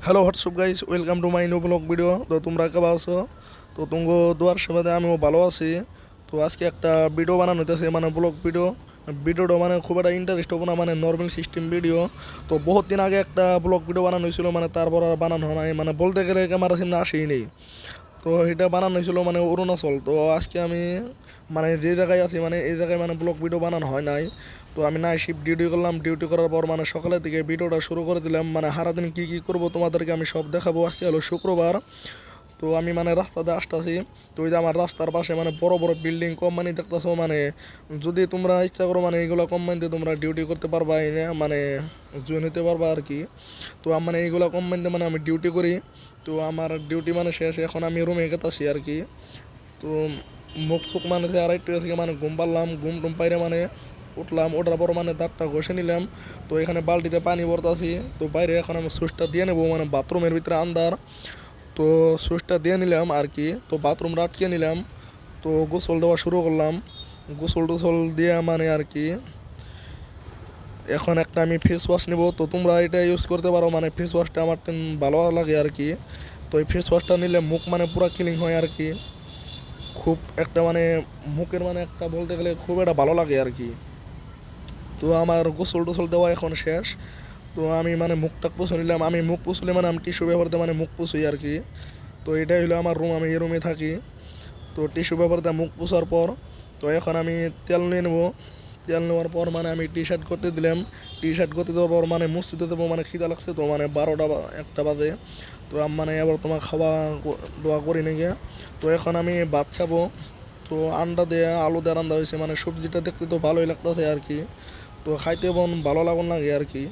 Hello WhatsApp guys, welcome to my new blog video. তো তোমরা কেমন আছো? তো তুমগো দোয়ার সেবাতে আমিও ভালো আছি। তো আজকে একটা ভিডিও বানানো হইতেছে, মানে ব্লগ ভিডিও। ভিডিওটা মানে খুব একটা ইন্টারেস্ট হবো না, মানে নর্মাল সিস্টেম ভিডিও। তো বহুত দিন আগে একটা ব্লগ ভিডিও বানানো হয়েছিল, মানে তারপর আর বানানো হয় নাই, মানে বলতে গেলে ক্যামেরা সামনে আসেই নেই। তো এটা বানানো হয়েছিল মানে অরুণাচল। তো আজকে আমি মানে যে জায়গায় আছি, মানে এই জায়গায় মানে ব্লগ ভিডিও বানানো হয় নাই। তো আমি নাইট শিফট ডিউটি করলাম, ডিউটি করার পর মানে সকালের দিকে ভিডিওটা শুরু করে দিলাম। মানে সারাদিন কী কী করবো তোমাদেরকে আমি সব দেখাবো। আজকে হলো শুক্রবার। তো আমি মানে রাস্তাতে আসতেছি। তো ওই যে আমার রাস্তার পাশে মানে বড় বড় বিল্ডিং কোম্পানি দেখতেছো। মানে যদি তোমরা ইচ্ছা করো মানে এইগুলো কোম্পানিতে তোমরা ডিউটি করতে পারবা, মানে জয়েন হতে পারবা আর কি। তো মানে এইগুলো কোম্পানিতে মানে আমি ডিউটি করি। তো আমার ডিউটি মানে শেষ, এখন আমি রুমে গেতাছি আর কি। তো মুখ চোখ মানে আড়াইটু থেকে মানে ঘুম পারলাম, ঘুম টুম পাইরে মানে উঠলাম। ওঠার পর মানে দাঁতটা ঘষে নিলাম। তো এখানে বালতিতে পানি ভরতাছি। তো বাইরে এখন আমি সুইচটা দিয়ে নেবো, মানে বাথরুমের ভিতরে আন্দার। তো সুইচটা দিয়ে নিলাম আর কি। তো বাথরুমটা আটকে নিলাম। তো গোসল দেওয়া শুরু করলাম। গোসল টোসল দিয়ে মানে আর কি এখন একটা আমি ফেস ওয়াশ নেবো। তো তোমরা এটা ইউজ করতে পারো, মানে ফেস ওয়াশটা আমার ভালো লাগে আর কি। তো এই ফেস ওয়াশটা নিলে মুখ মানে পুরো ক্লিন হয় আর কি। খুব একটা মানে মুখের মানে একটা বলতে গেলে খুব একটা ভালো লাগে আর কি। তো আমার গোসল টোসল দেওয়া এখন শেষ। তো আমি মানে মুখটা পুষে নিলাম। আমি মুখ পুষলে মানে আমি টিস্যু ব্যবহার দিয়ে মানে মুখ পুষি আর কি। তো এটাই হলো আমার রুম, আমি এই রুমে থাকি। তো টিস্যু ব্যবহার দিয়ে মুখ পুষার পর তো এখন আমি তেল নিয়ে নেবো। তেল নেওয়ার পর মানে আমি টি শার্ট করতে দিলাম। টি শার্ট করতে দেওয়ার পর মানে মসজিদে দেবো, মানে খিদা লাগছে। তো মানে 12টা 1টা বাজে। তো আমি মানে এবার তোমার খাওয়া দোয়া করি নাকি। তো এখন আমি ভাত খাবো। তো আন্ডা দিয়ে আলু দিয়ে রান্না হয়েছে, মানে সবজিটা দেখতে তো ভালোই লাগতেছে আর কি। তো খাইতে বোন ভালো লাগুন লাগে আর কি।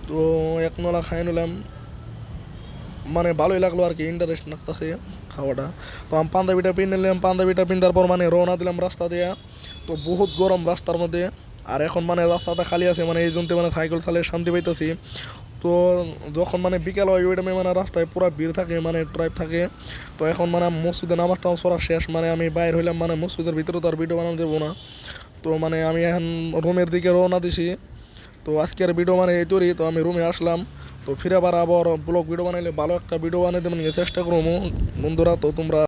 তো এক নলা খাই নিলাম, মানে ভালোই লাগলো আর কি, ইন্টারেস্ট লাগতেছে খাওয়াটা। তো আমি পাঞ্জাবিটা পিন নিলাম, পাঞ্জাবিটা পিন্ধার পর মানে রওনা দিলাম রাস্তা দিয়ে। তো বহুত গরম রাস্তার মধ্যে। আর এখন মানে রাস্তাটা খালি আছে, মানে এই জন্য মানে সাইকেল চালিয়ে শান্তি পাইতেছি। তো যখন মানে বিকেল হয় ওই টাইমে মানে রাস্তায় পুরো ভিড় থাকে, মানে ড্রাইভ থাকে। তো এখন মানে মসজিদে নামাজটা পড়া শেষ, মানে আমি বাইর হইলাম, মানে মসজিদের ভিতরে তো আর ভিডিও বানানো দেবো না। তো মানে আমি এখন রুমের দিকে রওনা দিছি। তো আজকের ভিডিও মানে এই তৈরি। তো আমি রুমে আসলাম। তো ফিরে আবার ব্লগ ভিডিও বানাইলে ভালো একটা ভিডিও বানাইতে মানে চেষ্টা করবো বন্ধুরা। তো তোমরা